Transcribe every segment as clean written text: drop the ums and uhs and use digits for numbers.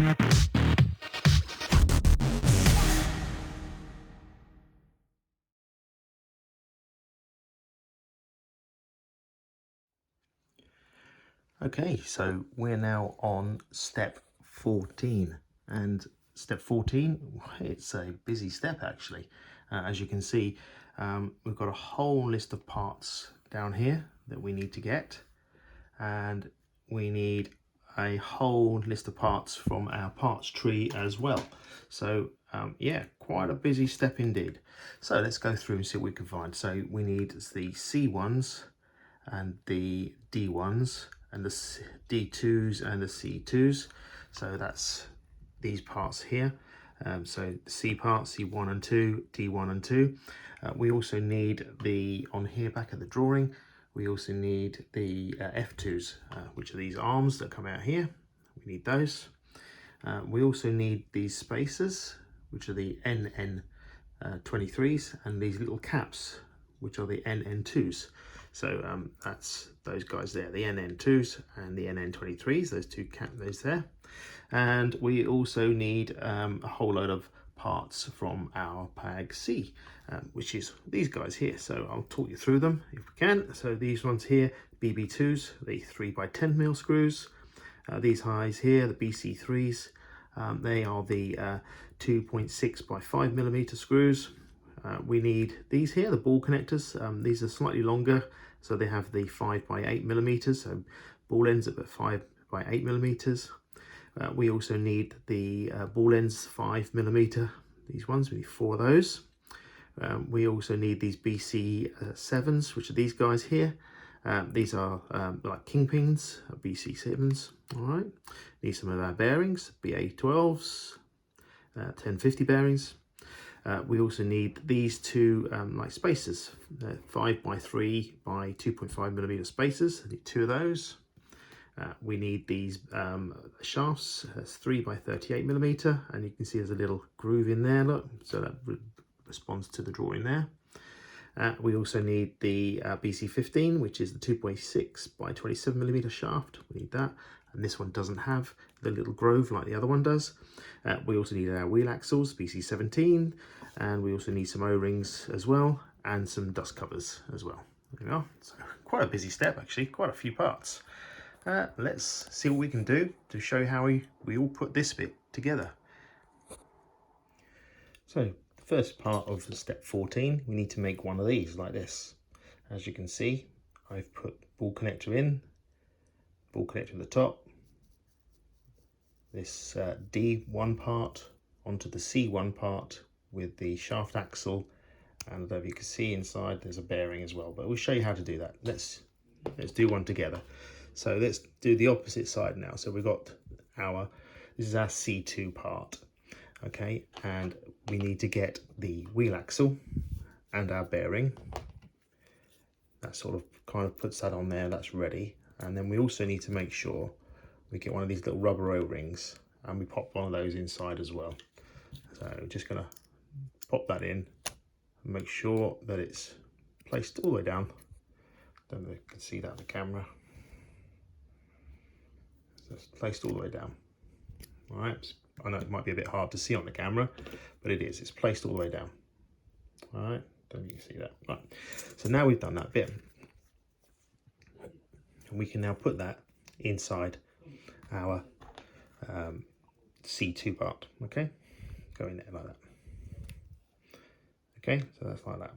Okay, so we're now on step 14, and step 14, it's a busy step actually. As you can see, we've got a whole list of parts down here that we need to get, and we need a whole list of parts from our parts tree as well. So yeah, quite a busy step indeed. So let's go through and see what we can find. So we need the C1s and the D1s and the D2s and the C2s. So that's these parts here. So the C parts, C1 and 2, D1 and 2. We also need the, on here back at the drawing, we also need the F2s, which are these arms that come out here. We need those. We also need these spacers, which are the NN23s, and these little caps, which are the NN2s. So that's those guys there, the NN2s and the NN23s, those there. And we also need a whole load of parts from our PAG C, which is these guys here. So I'll talk you through them if we can. So these ones here, BB2s, the 3x10mm screws. These highs here, the BC3s, they are the 2.6x5mm screws. We need these here, the ball connectors. These are slightly longer, so they have the 5x8mm, so ball ends at 5x8mm. We also need the ball ends 5mm, these ones, we need 4 of those. We also need these BC7s, which are these guys here. These are like kingpins, BC7s, all right. Need some of our bearings, BA12s, 1050 bearings. We also need these two like spacers, 5x3 by 2.5mm spacers. I need 2 of those. We need these shafts, 3x38mm, and you can see there's a little groove in there, look, so that responds to the drawing there. We also need the BC15, which is the 2.6x27mm shaft. We need that, and this one doesn't have the little groove like the other one does. We also need our wheel axles, BC17, and we also need some O-rings as well, and some dust covers as well. There we are. So quite a busy step actually, quite a few parts. Let's see what we can do to show how we all put this bit together. So the first part of step 14, we need to make one of these like this. As you can see, I've put ball connector in, ball connector at the top, this D1 part onto the C1 part with the shaft axle, and as you can see inside there's a bearing as well, but we'll show you how to do that. Let's do one together. So let's do the opposite side now. So we've got this is our C2 part, okay, and we need to get the wheel axle and our bearing. That sort of kind of puts that on there, that's ready. And then we also need to make sure we get one of these little rubber O-rings, and we pop one of those inside as well. So just gonna pop that in and make sure that it's placed all the way down. Don't know if you can see that on the camera. So it's placed all the way down. All right, I know it might be a bit hard to see on the camera, but it is. It's placed all the way down. All right, don't know if you can see that. Right, so now we've done that bit, and we can now put that inside our C2 part. Okay, go in there like that. Okay, so that's like that.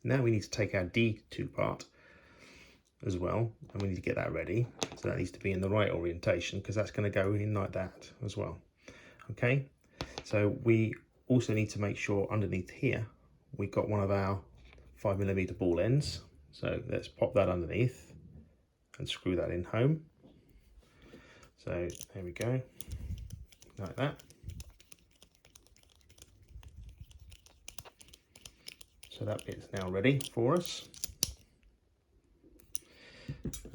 Now we need to take our D2 part as well, and we need to get that ready. So that needs to be in the right orientation, because that's going to go in like that as well. Okay, so we also need to make sure underneath here we've got one of our 5mm ball ends. So let's pop that underneath and screw that in home. So there we go, like that. So that bit's now ready for us.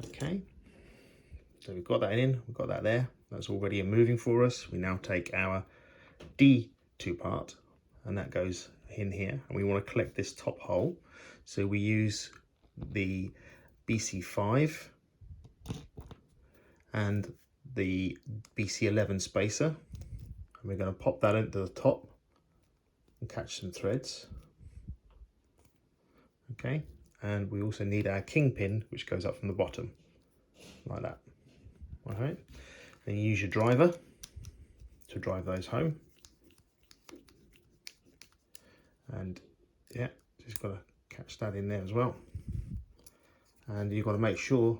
Okay, so we've got that in, we've got that there, that's already moving for us. We now take our D2 part, and that goes in here, and we want to collect this top hole. So we use the BC5 and the BC11 spacer, and we're going to pop that into the top and catch some threads. Okay, and we also need our kingpin, which goes up from the bottom like that. All right, then you use your driver to drive those home, and yeah, just got to catch that in there as well. And you've got to make sure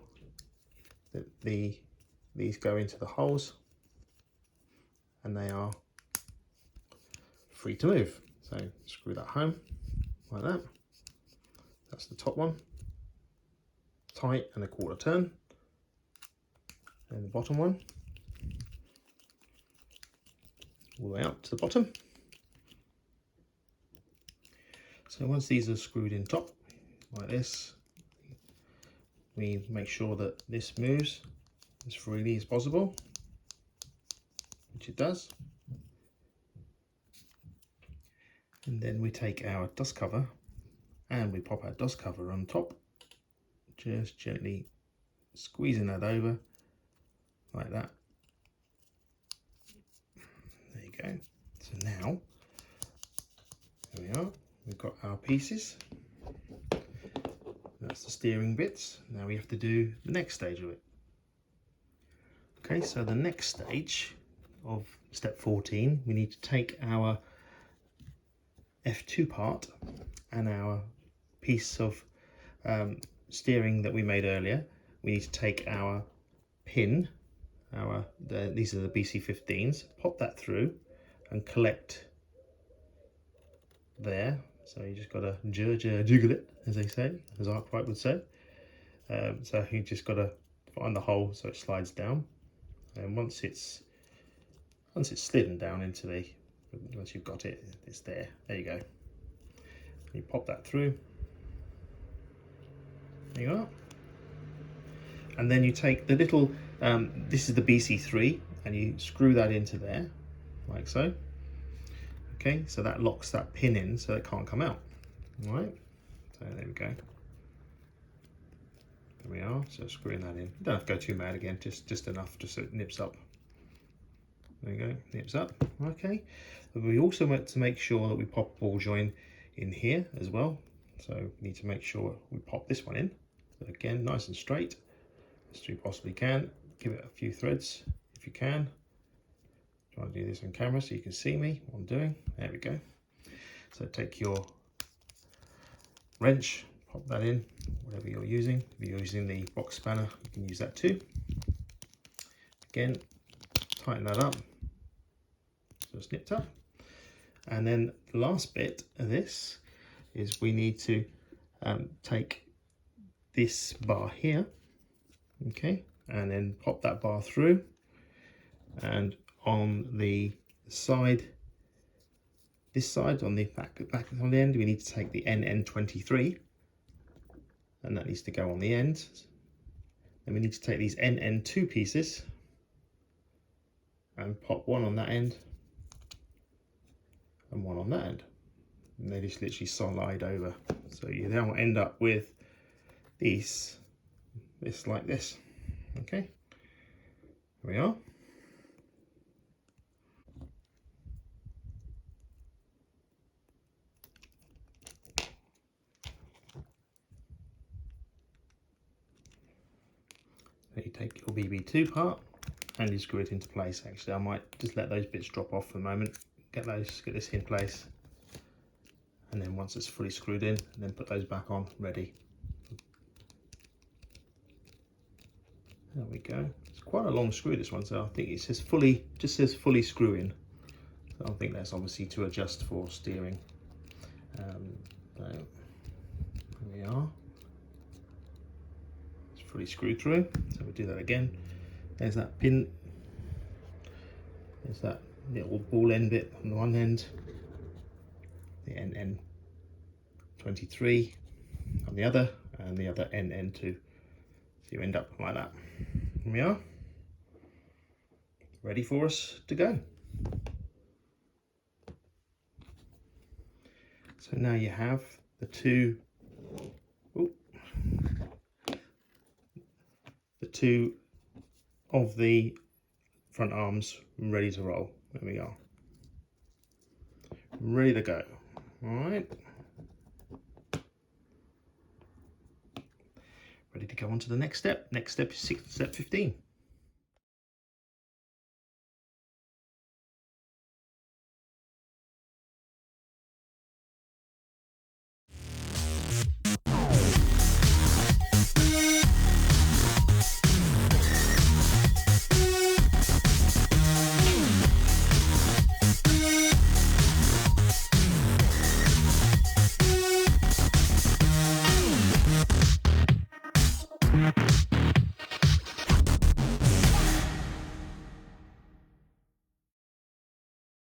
that these go into the holes and they are free to move. So screw that home like that. That's the top one, tight and a quarter turn. And the bottom one, all the way up to the bottom. So once these are screwed in top like this, we make sure that this moves as freely as possible, which it does. And then we take our dust cover and we pop our dust cover on top, just gently squeezing that over like that. There you go. So now, there we are, we've got our pieces. That's the steering bits. Now we have to do the next stage of it. Okay, so the next stage of step 14, we need to take our F2 part and our piece of steering that we made earlier. We need to take our pin, these are the BC15s, pop that through and collect there. So you just got to jiggle it, as they say, as Arkwright would say. So you just got to find the hole so it slides down, and once it's slidden down into the, once you've got it, it's there. There you go. You pop that through. There you are. And then you take the little, this is the BC3, and you screw that into there, like so. Okay, so that locks that pin in so it can't come out. All right, so there we go. There we are, so screwing that in. You don't have to go too mad again, just enough just so it nips up. There you go, nips up, okay. But we also want to make sure that we pop a ball joint in here as well. So we need to make sure we pop this one in. So again, nice and straight, as you possibly can. Give it a few threads if you can. Try to do this on camera so you can see me, what I'm doing. There we go. So take your wrench, pop that in, whatever you're using. If you're using the box spanner, you can use that too. Again, tighten that up so it's nipped up. And then the last bit of this is we need to take this bar here, okay, and then pop that bar through, and on the side, this side, on the back on the end, we need to take the NN23, and that needs to go on the end. Then we need to take these NN2 pieces and pop one on that end and one on that end, and they just literally slide over. So you now end up with this like this. Okay, here we are. You take your BB2 part and you screw it into place. Actually, I might just let those bits drop off for a moment, get this in place, and then once it's fully screwed in, then put those back on, ready. There we go. It's quite a long screw, this one, so I think it says fully, just says fully screw in. So I think that's obviously to adjust for steering. So here we are. Fully screwed through, so we'll do that again. There's that pin, there's that little ball end bit on the one end, the NN23 on the other, and the other NN2. So you end up like that. Here we are, ready for us to go. So now you have the two of the front arms ready to roll. There we are. Ready to go. All right. Ready to go on to the next step. Next step is step 15.